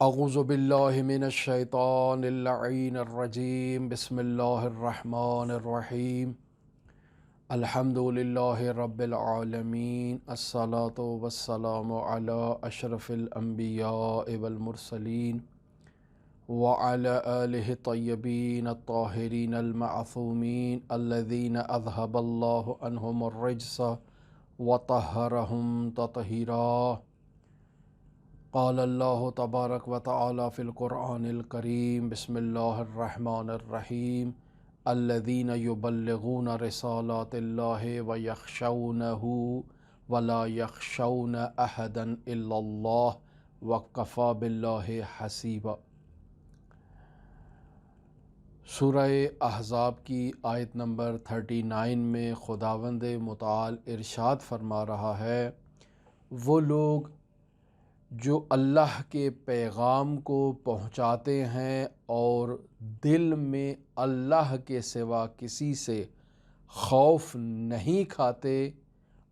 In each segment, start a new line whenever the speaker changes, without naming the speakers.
اعوذ باللہ من الشیطان اللعین الرجیم بسم اللہ الرحمن الرحیم الحمد للہ رب العالمین الصلاة والسلام علی اشرف الانبیاء والمرسلین وعلی آلہ الطیبین الطاہرین المعصومین الذین اذہب اللہ عنہم الرجس وطہرہم تطہیرا۔ قال اللہ تبارک و تعالی فی القرآن الکریم بسم اللہ الرحمن الرحیم الذین یبلغون رسالات اللہ ویخشونہ ولا یخشون احدا الا اللہ وکفی باللہ حسیبا۔ سورہ احزاب کی آیت نمبر 39 میں خداوند متعال ارشاد فرما رہا ہے، وہ لوگ جو اللہ کے پیغام کو پہنچاتے ہیں اور دل میں اللہ کے سوا کسی سے خوف نہیں کھاتے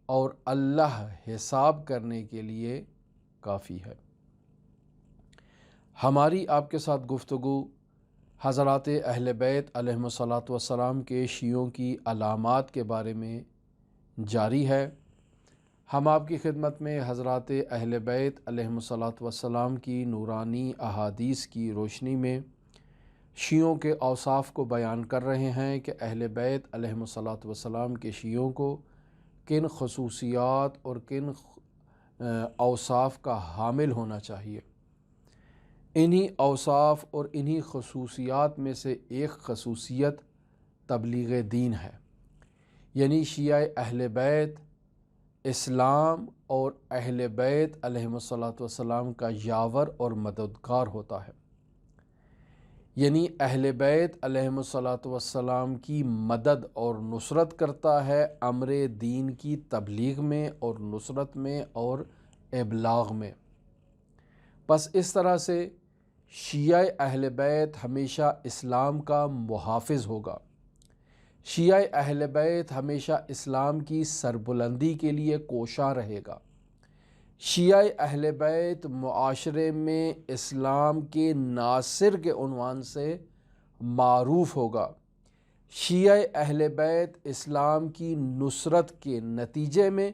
اور اللہ حساب کرنے کے لیے کافی ہے۔ ہماری آپ کے ساتھ گفتگو حضرات اہل بیت علیہم الصلاۃ والسلام کے شیعوں کی علامات کے بارے میں جاری ہے۔ ہم آپ کی خدمت میں حضرات اہل بیت علیہم الصلاۃ والسلام کی نورانی احادیث کی روشنی میں شیعوں کے اوصاف کو بیان کر رہے ہیں کہ اہل بیت علیہم الصلاۃ والسلام کے شیعوں کو کن خصوصیات اور کن اوصاف کا حامل ہونا چاہیے۔ انہی اوصاف اور انہی خصوصیات میں سے ایک خصوصیت تبلیغ دین ہے، یعنی شیعہ اہل بیت اسلام اور اہل بیت علیہم الصلاۃ والسلام کا یاور اور مددگار ہوتا ہے، یعنی اہل بیت علیہم الصلاۃ والسلام کی مدد اور نصرت کرتا ہے امر دین کی تبلیغ میں اور نصرت میں اور ابلاغ میں۔ پس اس طرح سے شیعہ اہل بیت ہمیشہ اسلام کا محافظ ہوگا، شیعہ اہل بیت ہمیشہ اسلام کی سربلندی کے لیے کوشاں رہے گا، شیعہ اہل بیت معاشرے میں اسلام کے ناصر کے عنوان سے معروف ہوگا، شیعہ اہل بیت اسلام کی نصرت کے نتیجے میں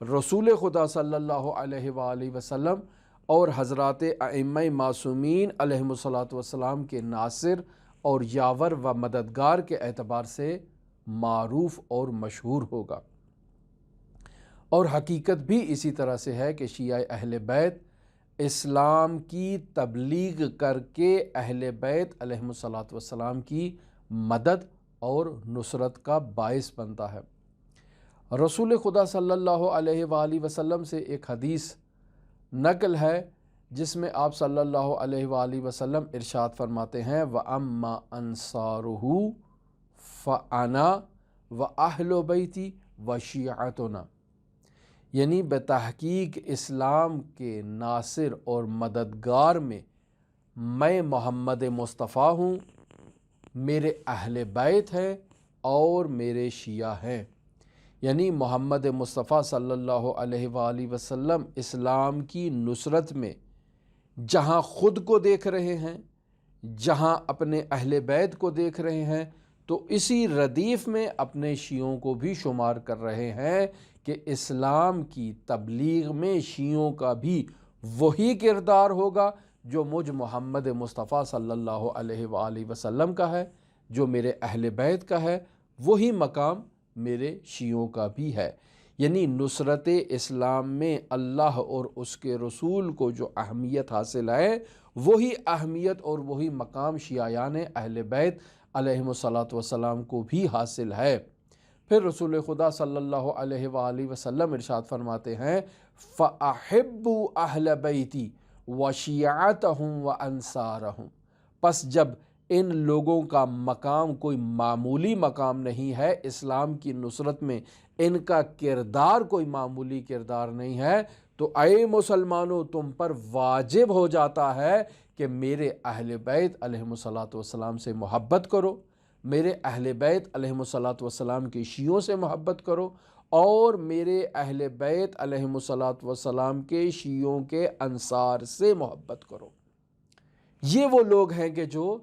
رسول خدا صلی اللہ علیہ وآلہ وسلم اور حضرات ائمہ معصومین علیہم الصلاۃ والسلام کے ناصر اور یاور و مددگار کے اعتبار سے معروف اور مشہور ہوگا۔ اور حقیقت بھی اسی طرح سے ہے کہ شیعہ اہل بیت اسلام کی تبلیغ کر کے اہل بیت علیہم الصلاۃ والسلام کی مدد اور نصرت کا باعث بنتا ہے۔ رسول خدا صلی اللہ علیہ وآلہ وسلم سے ایک حدیث نقل ہے جس میں آپ صلی اللہ علیہ وآلہ وسلم ارشاد فرماتے ہیں، وَأَمَّا أَنصَارُهُ فَأَنَا وَأَهْلُ بَيْتِي وَشِيعَتُنَا، یعنی بتحقیق اسلام کے ناصر اور مددگار میں میں محمد مصطفیٰ ہوں، میرے اہل بیت ہیں اور میرے شیعہ ہیں۔ یعنی محمد مصطفیٰ صلی اللہ علیہ وآلہ وسلم اسلام کی نصرت میں جہاں خود کو دیکھ رہے ہیں، جہاں اپنے اہل بیت کو دیکھ رہے ہیں، تو اسی ردیف میں اپنے شیعوں کو بھی شمار کر رہے ہیں کہ اسلام کی تبلیغ میں شیعوں کا بھی وہی کردار ہوگا جو مجھ محمد مصطفیٰ صلی اللہ علیہ وآلہ وسلم کا ہے، جو میرے اہل بیت کا ہے، وہی مقام میرے شیعوں کا بھی ہے۔ یعنی نصرت اسلام میں اللہ اور اس کے رسول کو جو اہمیت حاصل ہے، وہی اہمیت اور وہی مقام شیعیان اہل بیت علیہم الصلاۃ والسلام کو بھی حاصل ہے۔ پھر رسول خدا صلی اللہ علیہ وآلہ وسلم ارشاد فرماتے ہیں، فَأَحِبُّوا أَهْلَ بَيْتِي وَشِيَعَتَهُمْ وَأَنصَارَهُمْ، پس جب ان لوگوں کا مقام کوئی معمولی مقام نہیں ہے، اسلام کی نصرت میں ان کا کردار کوئی معمولی کردار نہیں ہے، تو اے مسلمانوں تم پر واجب ہو جاتا ہے کہ میرے اہل بیت علیہم الصلاۃ والسلام سے محبت کرو، میرے اہل بیت علیہم الصلاۃ والسلام کے شیعوں سے محبت کرو، اور میرے اہل بیت علیہم الصلاۃ والسلام کے شیعوں کے انصار سے محبت کرو۔ یہ وہ لوگ ہیں کہ جو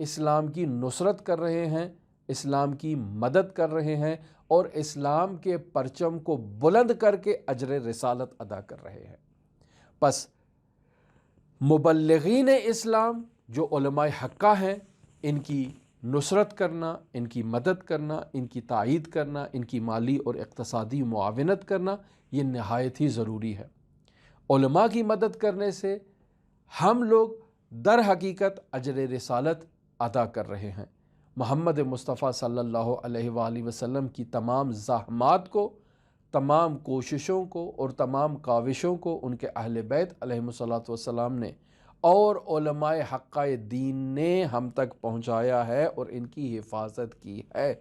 اسلام کی نصرت کر رہے ہیں، اسلام کی مدد کر رہے ہیں اور اسلام کے پرچم کو بلند کر کے اجر رسالت ادا کر رہے ہیں۔ پس مبلغین اسلام جو علماء حقہ ہیں، ان کی نصرت کرنا، ان کی مدد کرنا، ان کی تائید کرنا، ان کی مالی اور اقتصادی معاونت کرنا، یہ نہایت ہی ضروری ہے۔ علماء کی مدد کرنے سے ہم لوگ در حقیقت اجر رسالت ادا کر رہے ہیں۔ محمد مصطفیٰ صلی اللہ علیہ وآلہ وسلم کی تمام زحمات کو، تمام کوششوں کو اور تمام کاوشوں کو ان کے اہل بیت علیہم الصلوۃ والسلام نے اور علماء حقہ دین نے ہم تک پہنچایا ہے اور ان کی حفاظت کی ہے۔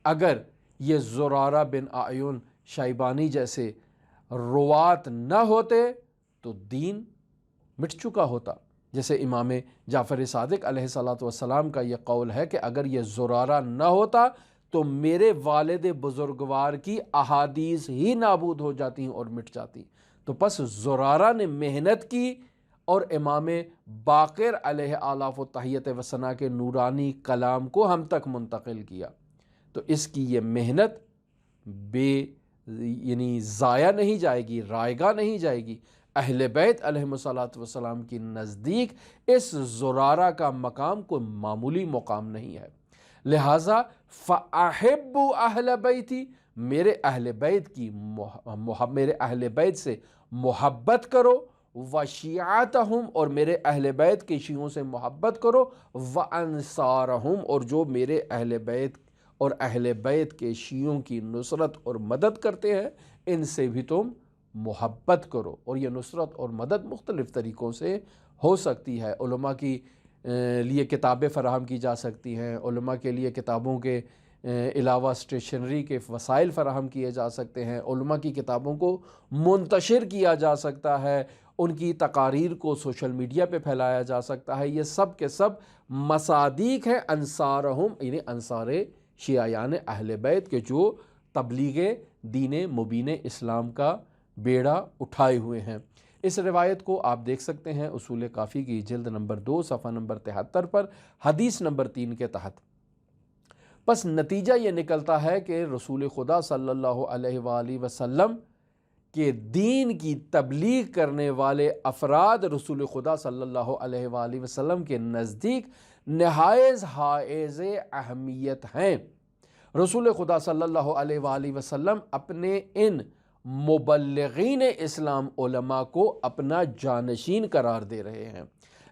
اگر یہ زرارہ بن اعین شیبانی جیسے روات نہ ہوتے تو دین مٹ چکا ہوتا۔ جیسے امام جعفر صادق علیہ الصلوۃ والسلام کا یہ قول ہے کہ اگر یہ زرارہ نہ ہوتا تو میرے والد بزرگوار کی احادیث ہی نابود ہو جاتی اور مٹ جاتی۔ تو پس زرارہ نے محنت کی اور امام باقر علیہ آلاف و تحیت و ثنا کے نورانی کلام کو ہم تک منتقل کیا۔ تو اس کی یہ محنت ضائع نہیں جائے گی، رائگاں نہیں جائے گی۔ اہل بیت علیہم الصلوۃ والسلام کی نزدیک اس زرارہ کا مقام کوئی معمولی مقام نہیں ہے۔ لہٰذا فَأَحِبُّ أَهْلَ بَيْتِ، میرے اہل بیت سے محبت کرو، وَشِيعَتَهُمْ، اور میرے اہل بیت کے شیعوں سے محبت کرو، وَأَنصَارَهُمْ، اور جو میرے اہل بیت اور اہل بیت کے شیعوں کی نصرت اور مدد کرتے ہیں ان سے بھی تم محبت کرو۔ اور یہ نصرت اور مدد مختلف طریقوں سے ہو سکتی ہے۔ علماء کی لیے کتابیں فراہم کی جا سکتی ہیں، علماء کے لیے کتابوں کے علاوہ اسٹیشنری کے وسائل فراہم کیے جا سکتے ہیں، علماء کی کتابوں کو منتشر کیا جا سکتا ہے، ان کی تقاریر کو سوشل میڈیا پہ پھیلایا جا سکتا ہے۔ یہ سب کے سب مصادیق ہیں انصارہم، یعنی انصار شیعیان اہل بیت کے جو تبلیغ دین مبین اسلام کا بیڑا اٹھائے ہوئے ہیں۔ اس روایت کو آپ دیکھ سکتے ہیں اصول کافی کی جلد نمبر 2 صفحہ نمبر 73 پر حدیث نمبر 3 کے تحت۔ پس نتیجہ یہ نکلتا ہے کہ رسول خدا صلی اللہ علیہ وآلہ وسلم کے دین کی تبلیغ کرنے والے افراد رسول خدا صلی اللہ علیہ وآلہ وسلم کے نزدیک نہایت حائز اہمیت ہیں۔ رسول خدا صلی اللہ علیہ وآلہ وسلم اپنے ان مبلغین اسلام علماء کو اپنا جانشین قرار دے رہے ہیں۔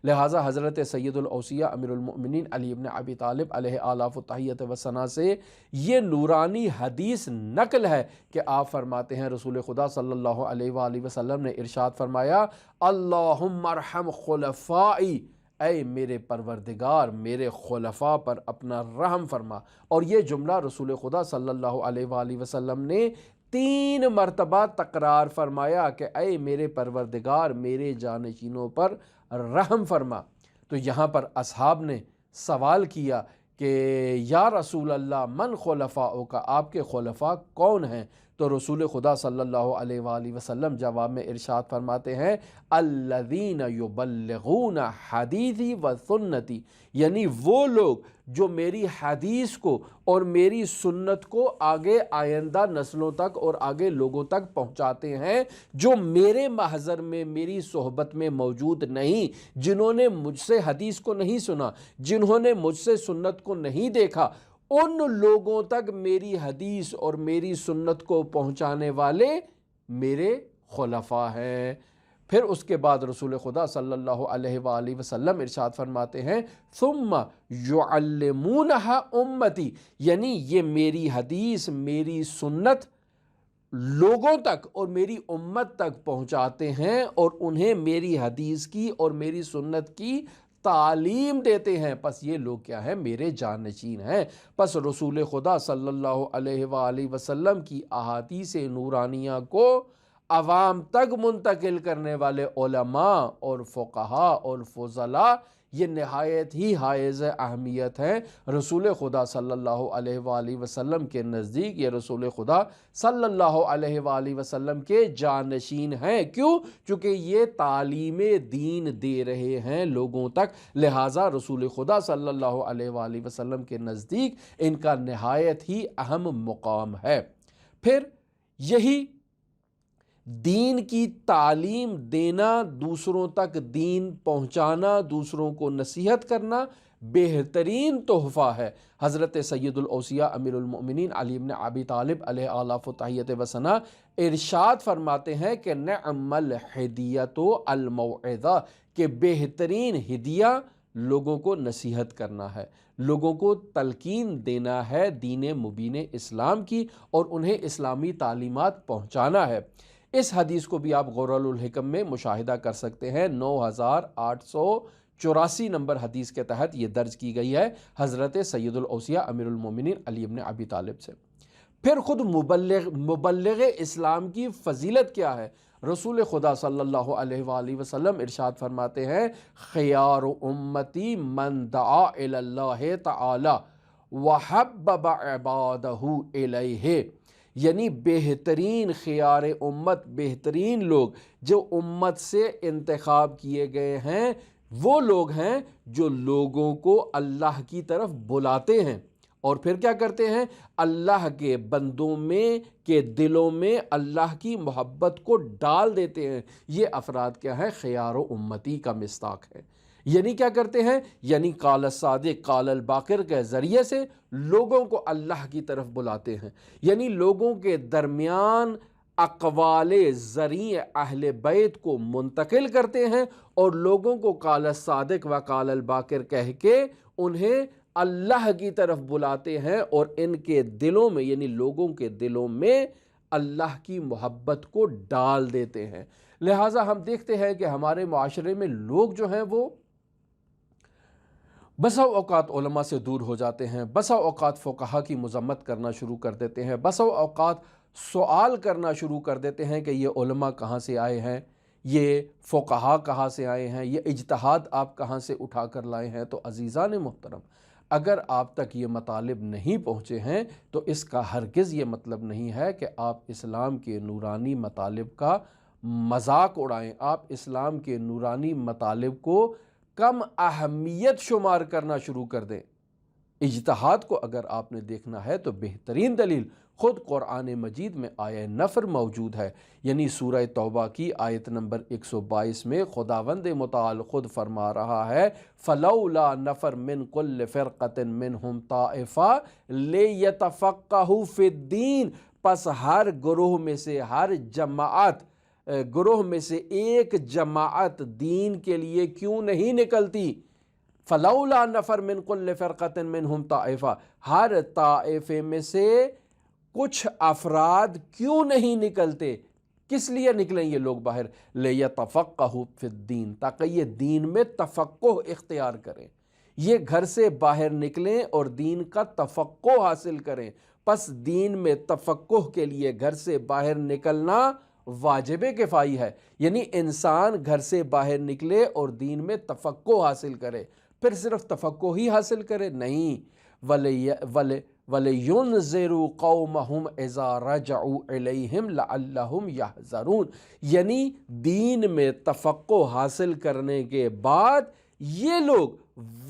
لہٰذا حضرت سید الاوصیاء امیر المؤمنین علی بن ابی طالب علیہ آلاف و تحیت و ثنا سے یہ نورانی حدیث نقل ہے کہ آپ فرماتے ہیں رسول خدا صلی اللہ علیہ وآلہ وسلم نے ارشاد فرمایا، اللہم ارحم خلفائی، اے میرے پروردگار میرے خلفاء پر اپنا رحم فرما۔ اور یہ جملہ رسول خدا صلی اللہ علیہ وآلہ وسلم نے 3 مرتبہ تکرار فرمایا کہ اے میرے پروردگار میرے جانشینوں پر رحم فرما۔ تو یہاں پر اصحاب نے سوال کیا کہ یا رسول اللہ من خلفاؤ کا، آپ کے خلفاء کون ہیں؟ تو رسول خدا صلی اللہ علیہ وآلہ وسلم جواب میں ارشاد فرماتے ہیں الذین یبلغون حدیثی و سنتی، یعنی وہ لوگ جو میری حدیث کو اور میری سنت کو آگے آئندہ نسلوں تک اور آگے لوگوں تک پہنچاتے ہیں، جو میرے محضر میں میری صحبت میں موجود نہیں، جنہوں نے مجھ سے حدیث کو نہیں سنا، جنہوں نے مجھ سے سنت کو نہیں دیکھا، ان لوگوں تک میری حدیث اور میری سنت کو پہنچانے والے میرے خلفاء ہیں۔ پھر اس کے بعد رسول خدا صلی اللہ علیہ وآلہ وسلم ارشاد فرماتے ہیں ثم یعلمونہا امتی، یعنی یہ میری حدیث میری سنت لوگوں تک اور میری امت تک پہنچاتے ہیں اور انہیں میری حدیث کی اور میری سنت کی تعلیم دیتے ہیں۔ پس یہ لوگ کیا ہیں؟ میرے جانشین ہیں۔ پس رسول خدا صلی اللہ علیہ وآلہ وسلم کی احادیث نورانیہ کو عوام تک منتقل کرنے والے علماء اور فقہاء اور فضلاء یہ نہایت ہی حائز اہمیت ہے رسول خدا صلی اللہ علیہ وآلہ وسلم کے نزدیک۔ یہ رسول خدا صلی اللہ علیہ وآلہ وسلم کے جانشین ہیں۔ کیوں؟ چونکہ یہ تعلیم دین دے رہے ہیں لوگوں تک، لہٰذا رسول خدا صلی اللہ علیہ وآلہ وسلم کے نزدیک ان کا نہایت ہی اہم مقام ہے۔ پھر یہی دین کی تعلیم دینا، دوسروں تک دین پہنچانا، دوسروں کو نصیحت کرنا بہترین تحفہ ہے۔ حضرت سید الاوصیاء امیر المؤمنین علی بن ابی طالب علیہ آلاف و تحیت و ثنا ارشاد فرماتے ہیں کہ نعم الہدیۃ الموعظہ، کہ بہترین ہدیہ لوگوں کو نصیحت کرنا ہے، لوگوں کو تلقین دینا ہے دین مبین اسلام کی، اور انہیں اسلامی تعلیمات پہنچانا ہے۔ اس حدیث کو بھی آپ غرر الحکم میں مشاہدہ کر سکتے ہیں، 9884 نمبر حدیث کے تحت یہ درج کی گئی ہے حضرت سید الاوصیاء امیر المومنین علی بن ابی طالب سے۔ پھر خود مبلغ اسلام کی فضیلت کیا ہے؟ رسول خدا صلی اللہ علیہ وآلہ وسلم ارشاد فرماتے ہیں خیار امتی من دعا الی اللہ تعالی وحبب عبادہ الیہ، یعنی بہترین خیار امت، بہترین لوگ جو امت سے انتخاب کیے گئے ہیں، وہ لوگ ہیں جو لوگوں کو اللہ کی طرف بلاتے ہیں، اور پھر کیا کرتے ہیں؟ اللہ کے بندوں میں کے دلوں میں اللہ کی محبت کو ڈال دیتے ہیں۔ یہ افراد کیا ہے؟ خیار و امتی کا مصداق ہے۔ یعنی کیا کرتے ہیں؟ یعنی قال الصادق قال الباقر کے ذریعے سے لوگوں کو اللہ کی طرف بلاتے ہیں، یعنی لوگوں کے درمیان اقوال زرعی اہل بیت کو منتقل کرتے ہیں، اور لوگوں کو قال الصادق و قال الباقر کہہ کے انہیں اللہ کی طرف بلاتے ہیں، اور ان کے دلوں میں، یعنی لوگوں کے دلوں میں اللہ کی محبت کو ڈال دیتے ہیں۔ لہٰذا ہم دیکھتے ہیں کہ ہمارے معاشرے میں لوگ جو ہیں وہ بسا اوقات علماء سے دور ہو جاتے ہیں، بسا اوقات فقہا کی مذمت کرنا شروع کر دیتے ہیں، بسا اوقات سوال کرنا شروع کر دیتے ہیں کہ یہ علماء کہاں سے آئے ہیں، یہ فقہا کہاں سے آئے ہیں، یہ اجتہاد آپ کہاں سے اٹھا کر لائے ہیں۔ تو عزیزان محترم، اگر آپ تک یہ مطالب نہیں پہنچے ہیں تو اس کا ہرگز یہ مطلب نہیں ہے کہ آپ اسلام کے نورانی مطالب کا مذاق اڑائیں، آپ اسلام کے نورانی مطالب کو کم اہمیت شمار کرنا شروع کر دیں۔ اجتہاد کو اگر آپ نے دیکھنا ہے تو بہترین دلیل خود قرآن مجید میں آیہ نفر موجود ہے، یعنی سورہ توبہ کی آیت نمبر 122 میں خداوند متعال خود فرما رہا ہے فَلَوْلَا نَفَرْ مِنْ كُلِّ فِرْقَةٍ مِّنْهُمْ طَائِفَةٌ لِيَتَفَقَّهُوا فِي الدِّينِ، پس ہر گروہ میں سے، ہر جماعت گروہ میں سے ایک جماعت دین کے لیے کیوں نہیں نکلتی؟ فَلَوْلَا نَفَرْ مِنْ كُلِّ فِرْقَةٍ مِّنْهُمْ طَائِفَةٌ، ہر طائفے میں سے کچھ افراد کیوں نہیں نکلتے؟ کس لیے نکلیں یہ لوگ باہر؟ لِيَتَفَقَّهُوا فِي الدِّينِ، تاکہ یہ دین میں تفقہ اختیار کریں، یہ گھر سے باہر نکلیں اور دین کا تفقہ حاصل کریں۔ پس دین میں تفقہ کے لیے گھر سے باہر نکلنا واجب کفائی ہے، یعنی انسان گھر سے باہر نکلے اور دین میں تفقہ حاصل کرے۔ پھر صرف تفقہ ہی حاصل کرے نہیں، وَلِيُنذِرُوا قَوْمَهُمْ إِذَا رَجَعُوا إِلَيْهِمْ لَعَلَّهُمْ يَحْذَرُونَ، یعنی دین میں تفقہ حاصل کرنے کے بعد یہ لوگ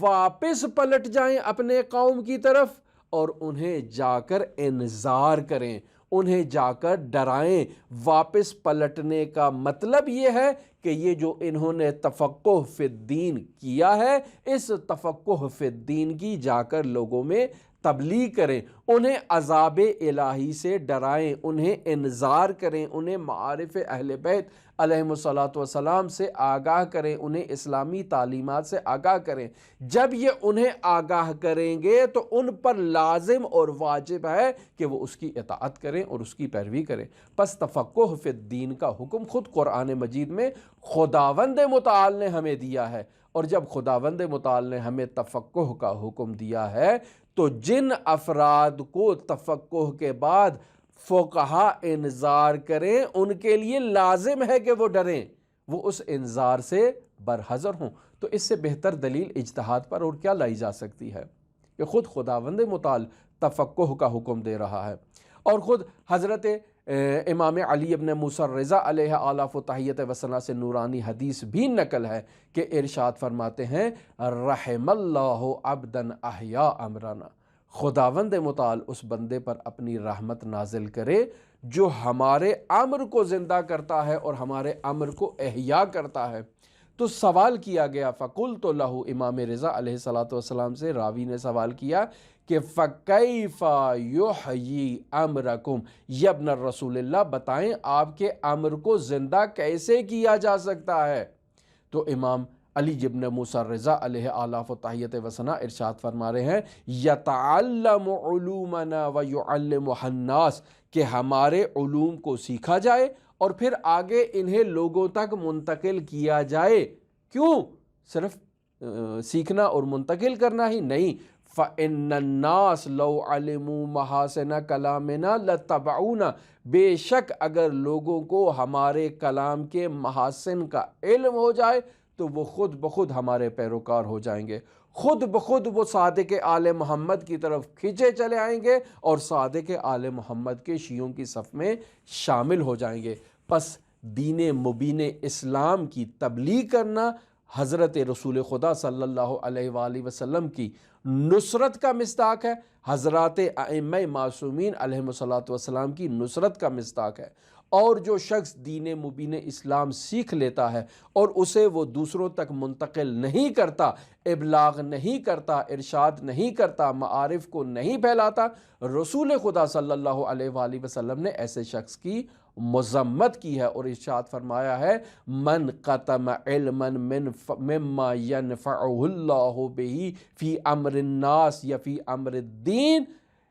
واپس پلٹ جائیں اپنے قوم کی طرف اور انہیں جا کر انذار کریں، انہیں جا کر ڈرائیں۔ واپس پلٹنے کا مطلب یہ ہے کہ یہ جو انہوں نے تفقہ فی الدین کیا ہے، اس تفقہ فی الدین کی جا کر لوگوں میں تبلیغ کریں، انہیں عذاب الہی سے ڈرائیں، انہیں انذار کریں، انہیں معارف اہل بیت علیہم الصلاۃ والسلام سے آگاہ کریں، انہیں اسلامی تعلیمات سے آگاہ کریں۔ جب یہ انہیں آگاہ کریں گے تو ان پر لازم اور واجب ہے کہ وہ اس کی اطاعت کریں اور اس کی پیروی کریں۔ پس تفقہ فی الدین کا حکم خود قرآن مجید میں خداوند متعال نے ہمیں دیا ہے، اور جب خداوند متعال نے ہمیں تفقہ کا حکم دیا ہے تو جن افراد کو تفقہ کے بعد فقہا انذار کریں ان کے لیے لازم ہے کہ وہ ڈریں، وہ اس انذار سے برحذر ہوں۔ تو اس سے بہتر دلیل اجتہاد پر اور کیا لائی جا سکتی ہے کہ خود خداوند متعال تفقہ کا حکم دے رہا ہے، اور خود حضرت امام علی ابن موسیٰ رضا علیہ آلاف و تحیت و ثنا سے نورانی حدیث بھی نقل ہے کہ ارشاد فرماتے ہیں رحم اللہ عبدا احیا امرنا، خداوند متعال اس بندے پر اپنی رحمت نازل کرے جو ہمارے امر کو زندہ کرتا ہے اور ہمارے امر کو احیا کرتا ہے۔ تو سوال کیا گیا فَقُلْتُ لَهُ، امام رضا علیہ السلام سے راوی نے سوال کیا کہ فَكَيْفَ يُحْيِي أَمْرَكُمْ، یا ابن الرسول اللہ بتائیں آپ کے امر کو زندہ کیسے کیا جا سکتا ہے؟ تو امام علی ابن موسیٰ رضا علیہ آلاف و تحیت و ثنا ارشاد فرما رہے ہیں یتعلم علومنا ویعلمها الناس، کہ ہمارے علوم کو سیکھا جائے اور پھر آگے انہیں لوگوں تک منتقل کیا جائے۔ کیوں؟ صرف سیکھنا اور منتقل کرنا ہی نہیں، فَإِنَّ النَّاسِ لَوْ عَلِمُوا مَحَاسِنَ كَلَامِنَا لَاتَّبَعُونَا، بے شک اگر لوگوں کو ہمارے کلام کے محاسن کا علم ہو جائے تو وہ خود بخود ہمارے پیروکار ہو جائیں گے، خود بخود وہ صادق آل محمد کی طرف کھینچے چلے آئیں گے اور صادق آل محمد کے شیعوں کی صف میں شامل ہو جائیں گے۔ پس دین مبین اسلام کی تبلیغ کرنا حضرت رسول خدا صلی اللہ علیہ وآلہ وسلم کی نصرت کا مصداق ہے، حضرات ائمہ معصومین علیہم السلام کی نصرت کا مصداق ہے۔ اور جو شخص دین مبین اسلام سیکھ لیتا ہے اور اسے وہ دوسروں تک منتقل نہیں کرتا، ابلاغ نہیں کرتا، ارشاد نہیں کرتا، معارف کو نہیں پھیلاتا، رسول خدا صلی اللہ علیہ وآلہ وسلم نے ایسے شخص کی مذمت کی ہے اور ارشاد فرمایا ہے من قتم علما مما ينفعه اللہ بہ فی امر الناس یا فی امر الدین،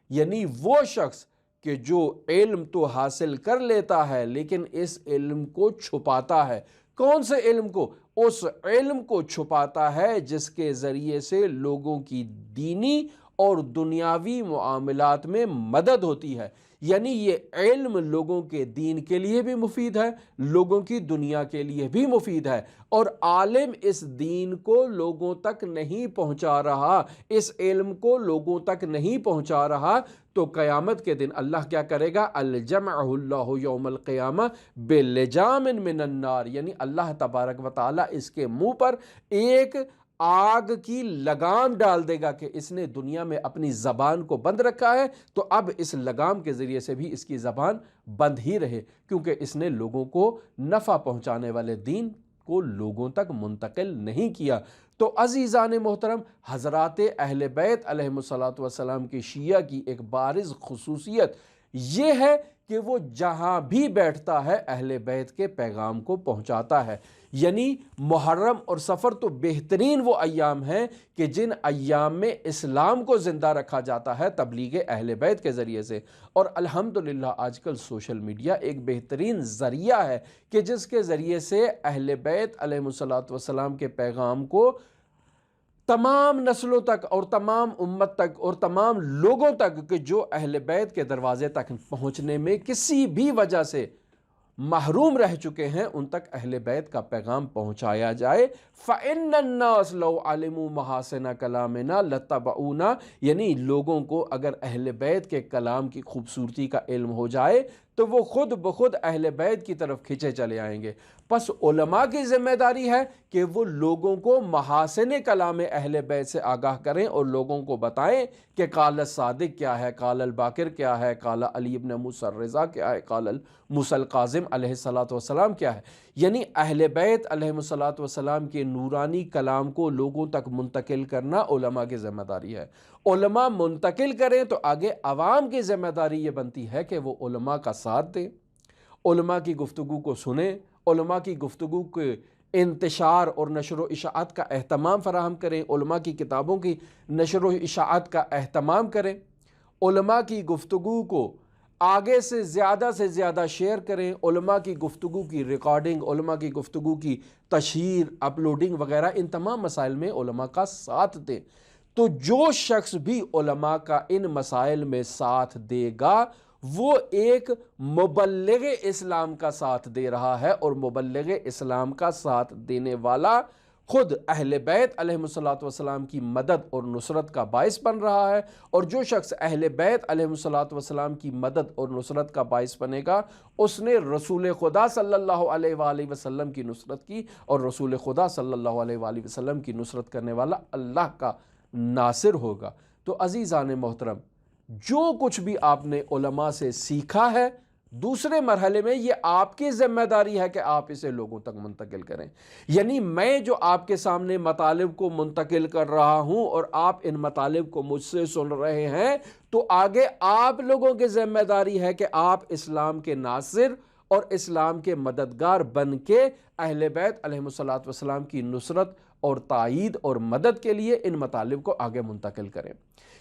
یعنی وہ شخص کہ جو علم تو حاصل کر لیتا ہے لیکن اس علم کو چھپاتا ہے۔ کون سے علم کو؟ اس علم کو چھپاتا ہے جس کے ذریعے سے لوگوں کی دینی اور دنیاوی معاملات میں مدد ہوتی ہے۔ یعنی یہ علم لوگوں کے دین کے لیے بھی مفید ہے، لوگوں کی دنیا کے لیے بھی مفید ہے، اور عالم اس دین کو لوگوں تک نہیں پہنچا رہا، اس علم کو لوگوں تک نہیں پہنچا رہا، تو قیامت کے دن اللہ کیا کرے گا؟ الجمعہ اللہ یوم القیامہ بلجام من النار، یعنی اللہ تبارک و تعالیٰ اس کے منہ پر ایک آگ کی لگام ڈال دے گا کہ اس نے دنیا میں اپنی زبان کو بند رکھا ہے تو اب اس لگام کے ذریعے سے بھی اس کی زبان بند ہی رہے، کیونکہ اس نے لوگوں کو نفع پہنچانے والے دین کو لوگوں تک منتقل نہیں کیا۔ تو عزیزان محترم، حضرات اہل بیت علیہم السلام کی شیعہ کی ایک بارز خصوصیت یہ ہے کہ وہ جہاں بھی بیٹھتا ہے اہل بیت کے پیغام کو پہنچاتا ہے۔ یعنی محرم اور سفر تو بہترین وہ ایام ہیں کہ جن ایام میں اسلام کو زندہ رکھا جاتا ہے تبلیغ اہل بیت کے ذریعے سے، اور الحمدللہ آج کل سوشل میڈیا ایک بہترین ذریعہ ہے کہ جس کے ذریعے سے اہل بیت علیہم السلام کے پیغام کو تمام نسلوں تک اور تمام امت تک اور تمام لوگوں تک کہ جو اہل بیت کے دروازے تک پہنچنے میں کسی بھی وجہ سے محروم رہ چکے ہیں، ان تک اہل بیت کا پیغام پہنچایا جائے۔ فَإِنَّ النَّاسِ لَوْ عَلِمُوا مَحَاسِنَ كَلَامِنَا لَاتَّبَعُونَا، یعنی لوگوں کو اگر اہل بیت کے کلام کی خوبصورتی کا علم ہو جائے تو وہ خود بخود اہل بیت کی طرف کھنچے چلے آئیں گے۔ پس علماء کی ذمہ داری ہے کہ وہ لوگوں کو محاسن کلام اہل بیت سے آگاہ کریں اور لوگوں کو بتائیں کہ قال الصادق کیا ہے، قال الباقر کیا ہے، قال علی ابن موسیٰ رضا کیا ہے، قال موسیٰ القاظم علیہ السلام کیا ہے۔ یعنی اہل بیت علیہ السلام کے نورانی کلام کو لوگوں تک منتقل کرنا علماء کی ذمہ داری ہے۔ علماء منتقل کریں تو آگے عوام کی ذمہ داری یہ بنتی ہے کہ وہ علماء کا ساتھ دیں، علماء کی گفتگو کو سنیں، علماء کی گفتگو کے انتشار اور نشر و اشاعت کا اہتمام فراہم کریں، علماء کی کتابوں کی نشر و اشاعت کا اہتمام کریں، علماء کی گفتگو کو آگے سے زیادہ شیئر کریں، علماء کی گفتگو کی ریکارڈنگ، علماء کی گفتگو کی تشہیر، اپلوڈنگ وغیرہ، ان تمام مسائل میں علماء کا ساتھ دیں۔ تو جو شخص بھی علماء کا ان مسائل میں ساتھ دے گا وہ ایک مبلغ اسلام کا ساتھ دے رہا ہے، اور مبلغ اسلام کا ساتھ دینے والا خود اہل بیت علیہم الصلاۃ والسلام کی مدد اور نصرت کا باعث بن رہا ہے، اور جو شخص اہل بیت علیہم الصلاۃ والسلام کی مدد اور نصرت کا باعث بنے گا، اس نے رسول خدا صلی اللہ علیہ وآلہ وسلم کی نصرت کی، اور رسول خدا صلی اللہ علیہ وآلہ وسلم کی نصرت کرنے والا اللہ کا ناصر ہوگا۔ تو عزیزان محترم، جو کچھ بھی آپ نے علماء سے سیکھا ہے، دوسرے مرحلے میں یہ آپ کی ذمہ داری ہے کہ آپ اسے لوگوں تک منتقل کریں۔ یعنی میں جو آپ کے سامنے مطالب کو منتقل کر رہا ہوں اور آپ ان مطالب کو مجھ سے سن رہے ہیں، تو آگے آپ لوگوں کی ذمہ داری ہے کہ آپ اسلام کے ناصر اور اسلام کے مددگار بن کے اہل بیت علیہم الصلاۃ والسلام کی نصرت اور تائید اور مدد کے لیے ان مطالب کو آگے منتقل کریں۔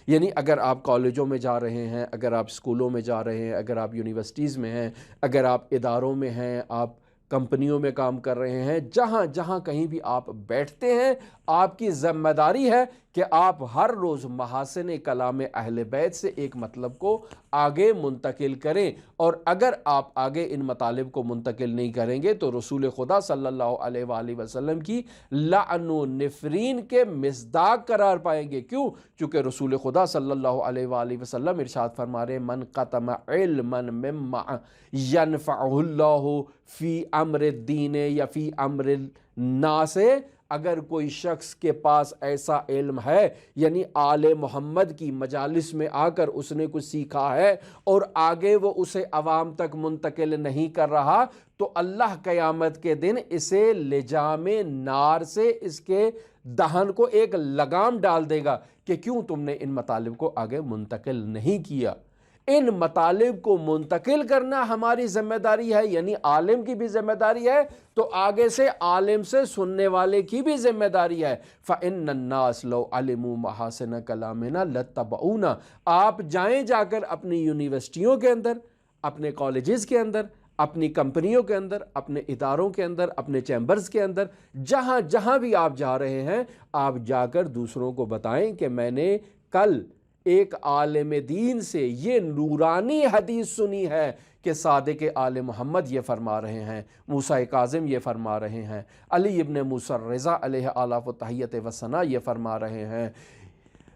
یعنی اگر آپ کالجوں میں جا رہے ہیں، اگر آپ اسکولوں میں جا رہے ہیں، اگر آپ یونیورسٹیز میں ہیں، اگر آپ اداروں میں ہیں، آپ کمپنیوں میں کام کر رہے ہیں، جہاں جہاں کہیں بھی آپ بیٹھتے ہیں، آپ کی ذمہ داری ہے کہ آپ ہر روز محاسن کلام اہل بیت سے ایک مطلب کو آگے منتقل کریں، اور اگر آپ آگے ان مطالب کو منتقل نہیں کریں گے تو رسول خدا صلی اللہ علیہ وآلہ وسلم کی لعن و نفرین کے مصداق قرار پائیں گے۔ کیوں؟ چونکہ رسول خدا صلی اللہ علیہ وآلہ وسلم ارشاد فرما رہے ہیں، من قطم علما مما ینفعہ اللہ فی امر الدین یا فی امر الناس، اگر کوئی شخص کے پاس ایسا علم ہے، یعنی آل محمد کی مجالس میں آ کر اس نے کچھ سیکھا ہے اور آگے وہ اسے عوام تک منتقل نہیں کر رہا، تو اللہ قیامت کے دن اسے لجام نار سے اس کے دہن کو ایک لگام ڈال دے گا کہ کیوں تم نے ان مطالب کو آگے منتقل نہیں کیا۔ ان مطالب کو منتقل کرنا ہماری ذمہ داری ہے، یعنی عالم کی بھی ذمہ داری ہے، تو آگے سے عالم سے سننے والے کی بھی ذمہ داری ہے۔ فَإِنَّ النَّاسَ لَوْ عَلِمُوا مَحَاسِنَ كَلَامِنَا لَاتَّبَعُونَا۔ آپ جائیں جا کر اپنی یونیورسٹیوں کے اندر، اپنے کالجز کے اندر، اپنی کمپنیوں کے اندر، اپنے اداروں کے اندر، اپنے چیمبرز کے اندر، جہاں جہاں بھی آپ جا رہے ہیں، آپ جا کر دوسروں کو بتائیں کہ میں نے کل ایک عالم دین سے یہ نورانی حدیث سنی ہے کہ صادق آل محمد یہ فرما رہے ہیں، موسیٰ کاظم یہ فرما رہے ہیں، علی ابن موسیٰ الرضا علیہ آلاف و تحیت و ثنا یہ فرما رہے ہیں۔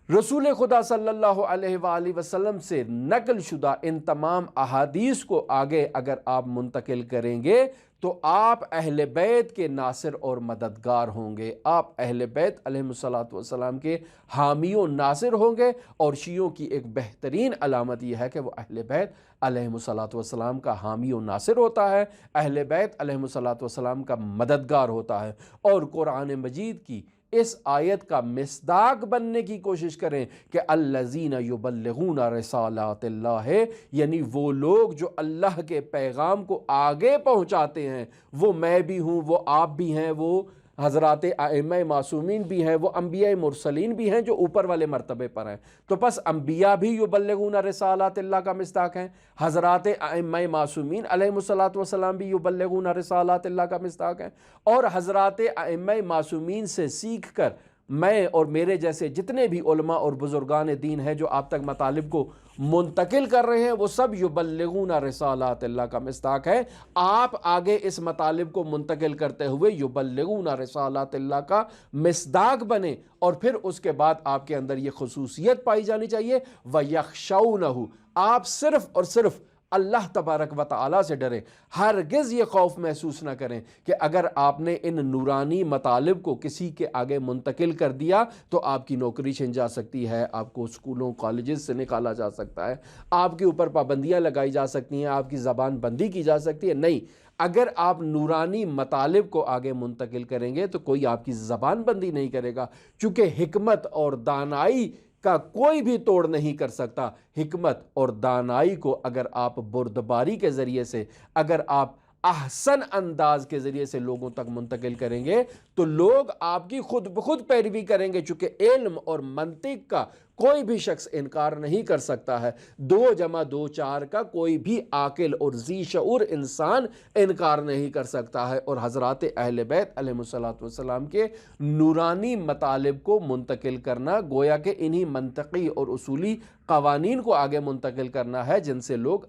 رسول خدا صلی اللہ علیہ وآلہ وسلم سے نقل شدہ ان تمام احادیث کو آگے اگر آپ منتقل کریں گے تو آپ اہل بیت کے ناصر اور مددگار ہوں گے، آپ اہل بیت علیہم الصلاۃ والسلام کے حامی و ناصر ہوں گے۔ اور شیعوں کی ایک بہترین علامت یہ ہے کہ وہ اہل بیت علیہم الصلاۃ والسلام کا حامی و ناصر ہوتا ہے، اہل بیت علیہم الصلاۃ والسلام کا مددگار ہوتا ہے۔ اور قرآن مجید کی اس آیت کا مصداق بننے کی کوشش کریں کہ الذین یبلغون رسالات اللہ، یعنی وہ لوگ جو اللہ کے پیغام کو آگے پہنچاتے ہیں، وہ میں بھی ہوں، وہ آپ بھی ہیں، وہ حضرات ائمہ معصومین بھی ہیں، وہ انبیاء مرسلین بھی ہیں جو اوپر والے مرتبے پر ہیں۔ تو پس انبیاء بھی یبلغون رسالات اللہ کا مصداق ہیں، حضرات ائمہ معصومین علیہم الصلاۃ والسلام بھی یبلغون رسالات اللہ کا مصداق ہیں، اور حضرات ائمہ معصومین سے سیکھ کر میں اور میرے جیسے جتنے بھی علماء اور بزرگان دین ہیں جو آپ تک مطالب کو منتقل کر رہے ہیں، وہ سب یبلغون رسالات اللہ کا مصداق ہے۔ آپ آگے اس مطالب کو منتقل کرتے ہوئے یبلغون رسالات اللہ کا مصداق بنے، اور پھر اس کے بعد آپ کے اندر یہ خصوصیت پائی جانی چاہیے وَيَخْشَوْنَهُ، آپ صرف اور صرف اللہ تبارک و تعالیٰ سے ڈریں، ہرگز یہ خوف محسوس نہ کریں کہ اگر آپ نے ان نورانی مطالب کو کسی کے آگے منتقل کر دیا تو آپ کی نوکری چھن جا سکتی ہے، آپ کو اسکولوں کالجز سے نکالا جا سکتا ہے، آپ کے اوپر پابندیاں لگائی جا سکتی ہیں، آپ کی زبان بندی کی جا سکتی ہے۔ نہیں، اگر آپ نورانی مطالب کو آگے منتقل کریں گے تو کوئی آپ کی زبان بندی نہیں کرے گا، چونکہ حکمت اور دانائی کا کوئی بھی توڑ نہیں کر سکتا۔ حکمت اور دانائی کو اگر آپ بردباری کے ذریعے سے، اگر آپ احسن انداز کے ذریعے سے لوگوں تک منتقل کریں گے تو لوگ آپ کی خود بخود پیروی کریں گے، چونکہ علم اور منطق کا کوئی بھی شخص انکار نہیں کر سکتا ہے، 2 + 2 = 4 کا کوئی بھی عاقل اور ذی شعور انسان انکار نہیں کر سکتا ہے۔ اور حضرات اہل بیت علیہم الصلاۃ والسلام کے نورانی مطالب کو منتقل کرنا گویا کہ انہی منطقی اور اصولی قوانین کو آگے منتقل کرنا ہے جن سے لوگ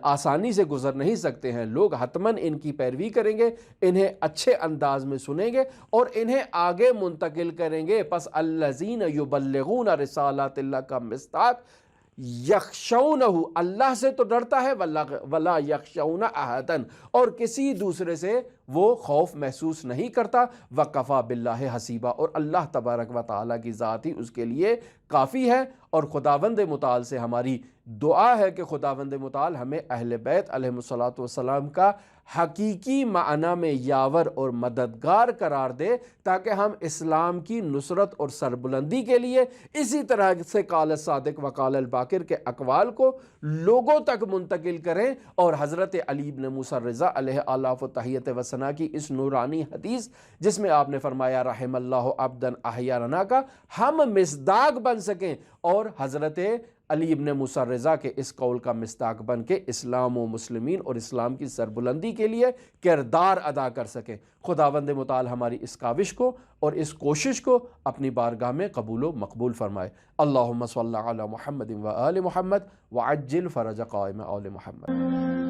آسانی سے گزر نہیں سکتے ہیں، لوگ حتماً ان کی پیروی کریں گے، انہیں اچھے انداز میں سنیں گے اور انہیں آگے منتقل کریں گے۔ پس الذین یبلغون رسالات اللہ کا مصداق یخشونہ، اللہ سے تو ڈرتا ہے، ولا یخشون احدا، اور کسی دوسرے سے وہ خوف محسوس نہیں کرتا، وکفیٰ باللہ حسیبا، اور اللہ تبارک و تعالیٰ کی ذات ہی اس کے لیے کافی ہے۔ اور خداوند متعال سے ہماری دعا ہے کہ خداوند متعال ہمیں اہل بیت علیہم الصلاۃ والسلام کا حقیقی معنی میں یاور اور مددگار قرار دے، تاکہ ہم اسلام کی نصرت اور سربلندی کے لیے اسی طرح سے قال الصادق و قال الباقر کے اقوال کو لوگوں تک منتقل کریں، اور حضرت علی بن موسیٰ الرضا علیہ آلاف و تحیت و ثنا کی اس نورانی حدیث جس میں آپ نے فرمایا رحم اللہ عبدا احیا لنا کا ہم مصداق بن سکیں، اور حضرت علی ابن موسیٰ الرضا کے اس قول کا مصداق بن کے اسلام و مسلمین اور اسلام کی سربلندی کے لیے کردار ادا کر سکیں۔ خداوند متعال ہماری اس کاوش کو اور اس کوشش کو اپنی بارگاہ میں قبول و مقبول فرمائے۔ اللہم صلی علی محمد و آل محمد وعجل فرج قائم آل محمد۔